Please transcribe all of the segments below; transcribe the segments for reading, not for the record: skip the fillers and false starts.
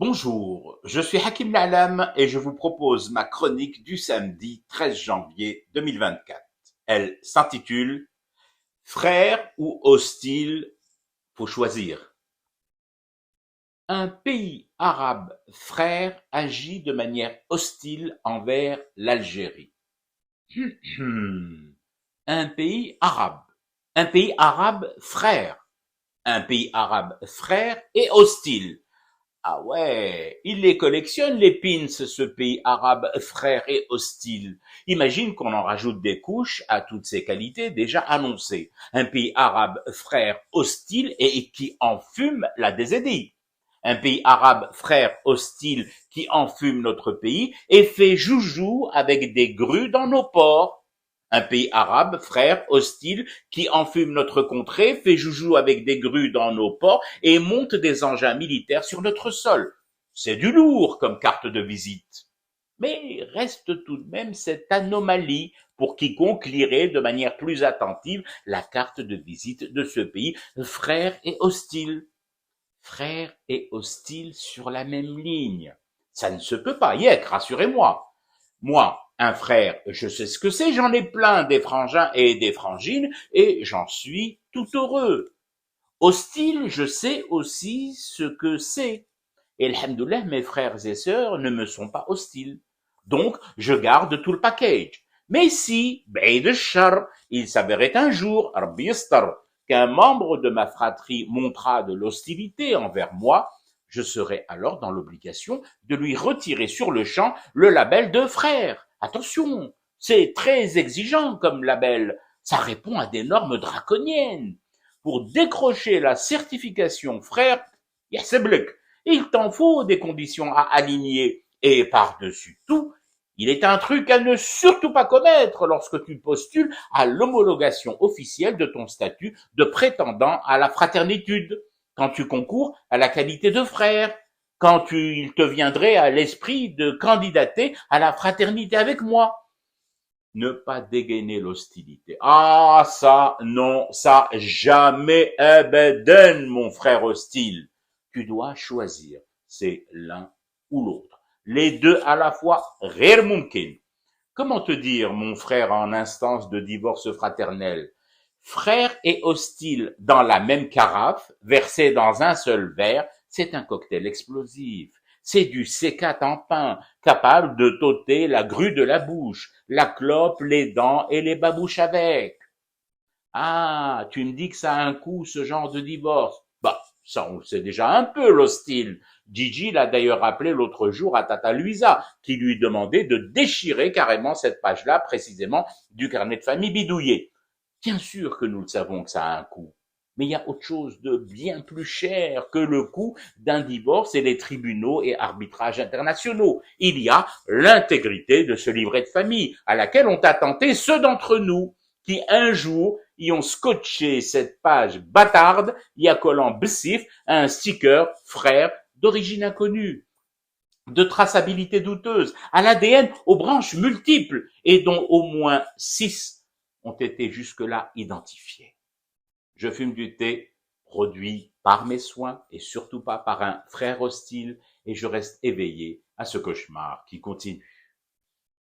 Bonjour, je suis Hakim La'alam et je vous propose ma chronique du samedi 13 janvier 2024. Elle s'intitule Frère ou hostile, faut choisir. Un pays arabe frère agit de manière hostile envers l'Algérie. Un pays arabe. Un pays arabe frère. Un pays arabe frère et hostile. Ah ouais, il les collectionne les pins, ce pays arabe frère et hostile. Imagine qu'on en rajoute des couches à toutes ces qualités déjà annoncées. Un pays arabe frère hostile et qui enfume la désédie. Un pays arabe frère hostile qui enfume notre pays et fait joujou avec des grues dans nos ports. Un pays arabe, frère, hostile, qui enfume notre contrée, fait joujou avec des grues dans nos ports et monte des engins militaires sur notre sol. C'est du lourd comme carte de visite. Mais reste tout de même cette anomalie pour quiconque lirait de manière plus attentive la carte de visite de ce pays, frère et hostile. Frère et hostile sur la même ligne. Ça ne se peut pas y être, rassurez-moi. Moi, un frère, je sais ce que c'est, j'en ai plein des frangins et des frangines, et j'en suis tout heureux. Hostile, je sais aussi ce que c'est. Et alhamdoulilah, mes frères et sœurs ne me sont pas hostiles. Donc, je garde tout le package. Mais si, baïd shar, il s'avérait un jour, Rabbi yastar, qu'un membre de ma fratrie montra de l'hostilité envers moi, je serai alors dans l'obligation de lui retirer sur le champ le label de frère. Attention, c'est très exigeant comme label. Ça répond à des normes draconiennes. Pour décrocher la certification frère, il t'en faut des conditions à aligner. Et par-dessus tout, il est un truc à ne surtout pas commettre lorsque tu postules à l'homologation officielle de ton statut de prétendant à la fraternitude, quand tu concours à la qualité de frère, il te viendrait à l'esprit de candidater à la fraternité avec moi. Ne pas dégainer l'hostilité. Ah, ça, non, ça, jamais, abadan, mon frère hostile. Tu dois choisir. C'est l'un ou l'autre. Les deux à la fois, ghair mumkin. Comment te dire, mon frère, en instance de divorce fraternel? Frère et hostile dans la même carafe, versés dans un seul verre, c'est un cocktail explosif. C'est du C4 en pain, capable de t'ôter la grue de la bouche, la clope, les dents et les babouches avec. Ah, tu me dis que ça a un coût, ce genre de divorce. Bah, ça on le sait déjà un peu, l'hostile. Gigi l'a d'ailleurs rappelé l'autre jour à Tata Luisa, qui lui demandait de déchirer carrément cette page-là, précisément, du carnet de famille bidouillé. Bien sûr que nous le savons que ça a un coût. Mais il y a autre chose de bien plus cher que le coût d'un divorce et les tribunaux et arbitrages internationaux. Il y a l'intégrité de ce livret de famille, à laquelle ont attenté ceux d'entre nous qui un jour y ont scotché cette page bâtarde y accolant bsif à un sticker frère d'origine inconnue, de traçabilité douteuse, à l'ADN aux branches multiples et dont au moins 6 ont été jusque-là identifiés. Je fume du thé produit par mes soins et surtout pas par un frère hostile et je reste éveillé à ce cauchemar qui continue.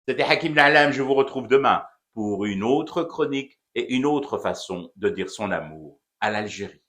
C'était Hakim La'alam, je vous retrouve demain pour une autre chronique et une autre façon de dire son amour à l'Algérie.